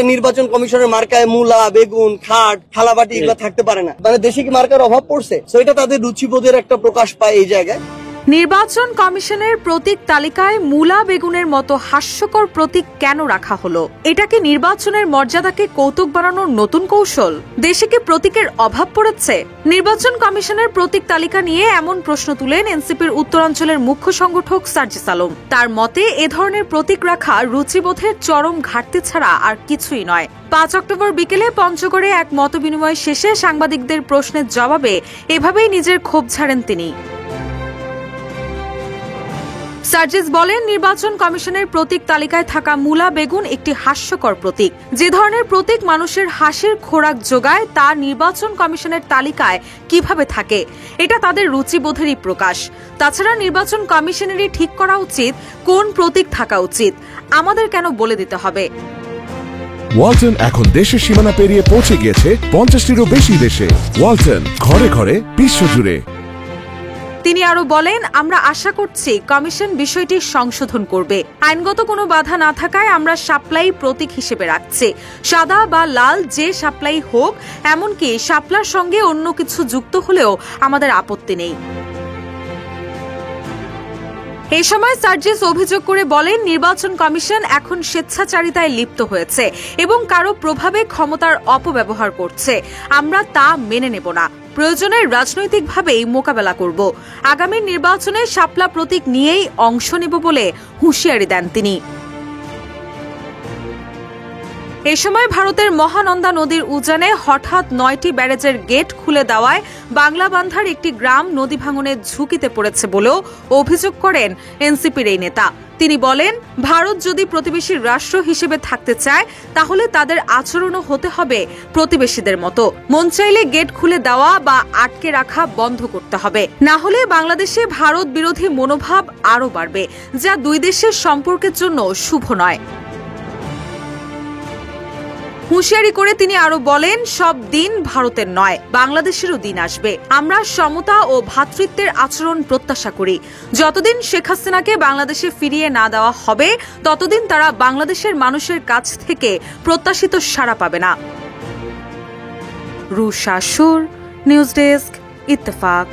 নির্বাচন কমিশনের মার্কায় মূলা, বেগুন, খাট, থালাবাটি এগুলো থাকতে পারে না। মানে দেশে কি মার্কার অভাব পড়ছে? তো এটা তাদের রুচিবোধের একটা প্রকাশ পায় এই জায়গায়। নির্বাচন কমিশনের প্রতীক তালিকায় মূলা, বেগুনের মতো হাস্যকর প্রতীক কেন রাখা হলো? এটা কি নির্বাচনের মর্যাদাকে কৌতুক বানানোর নতুন কৌশল? দেশে কি প্রতীকের অভাব পড়েছে? নির্বাচন কমিশনের প্রতীক তালিকা নিয়ে এমন প্রশ্ন তুলেন এনসিপির উত্তরাঞ্চলের মুখ্য সংগঠক সার্জিস আলম। তার মতে এ ধরনের প্রতীক রাখা রুচিবোধের চরম ঘাটতি ছাড়া আর কিছুই নয়। 5 অক্টোবর বিকেলে পঞ্চগড়ে এক মতবিনিময় শেষে সাংবাদিকদের প্রশ্নের জবাবে এভাবেই নিজের ক্ষোভ ঝাড়েন তিনি। সার্জিস বলেন, নির্বাচন কমিশনের প্রতীক তালিকায় থাকা মূলা, বেগুন একটি হাস্যকর প্রতীক। যে ধরনের প্রতীক মানুষের হাসির খোরাক যোগায় তা নির্বাচন কমিশনের তালিকায় কিভাবে থাকে? এটা তাদের রুচিবোধেরই প্রকাশ। তাছাড়া নির্বাচন কমিশনেরই ঠিক করা উচিত কোন প্রতীক থাকা উচিত। আমাদের কেন বলে দিতে হবে? ওয়ালটন এখন দেশের সীমানা পেরিয়ে পৌঁছে গিয়েছে 50টিরও বেশি দেশে। ওয়ালটন, ঘরে ঘরে, বিশ্বজুড়ে। তিনি আরো বলেন, আমরা আশা করছি কমিশন বিষয়টি সংশোধন করবে। আইনগত কোনো বাধা না থাকায় আমরা শাপলাই প্রতীক হিসেবে রাখছি। সাদা বা লাল যে শাপলাই হোক, এমনকি শাপলার সঙ্গে অন্য কিছু যুক্ত হলেও আমাদের আপত্তি নেই। এই সময় সার্জিস অভিযোগ করে বলেন, নির্বাচন কমিশন এখন স্বেচ্ছাচারিতায় লিপ্ত হয়েছে এবং কারো প্রভাবে ক্ষমতার অপব্যবহার করছে। আমরা তা মেনে নেব না। প্রয়োজনে রাজনৈতিকভাবেই মোকাবেলা করব। আগামী নির্বাচনে শাপলা প্রতীক নিয়েই অংশ নেব বলে হুঁশিয়ারি দেন তিনি। এ সময় ভারতের মহানন্দা নদীর উজানে হঠাৎ 9টি ব্যারেজের গেট খুলে দেওয়ায় বাংলাবান্ধার একটি গ্রাম নদী ভাঙনের ঝুঁকিতে পড়েছে বলেও অভিযোগ করেন এনসিপির এই নেতা। তিনি বলেন, ভারত যদি প্রতিবেশী রাষ্ট্র হিসেবে থাকতে চায় তাহলে তাদের আচরণও হতে হবে প্রতিবেশীদের মতো। মন চাইলে গেট খুলে দেওয়া বা আটকে রাখা বন্ধ করতে হবে। না হলে বাংলাদেশে ভারত বিরোধী মনোভাব আরও বাড়বে, যা দুই দেশের সম্পর্কের জন্য শুভ নয়। হুঁশিয়ারি করে তিনি আরো বলেন, সব দিন ভারতের নয়, বাংলাদেশেরও দিন আসবে। আমরা সমতা ও ভ্রাতৃত্বের আচরণ প্রত্যাশা করি। যতদিন শেখ হাসিনাকে বাংলাদেশে ফিরিয়ে না দেওয়া হবে ততদিন তারা বাংলাদেশের মানুষের কাছ থেকে প্রত্যাশিত সাড়া পাবে না। রুশা সুর, নিউজ ডেস্ক, ইত্তেফাক।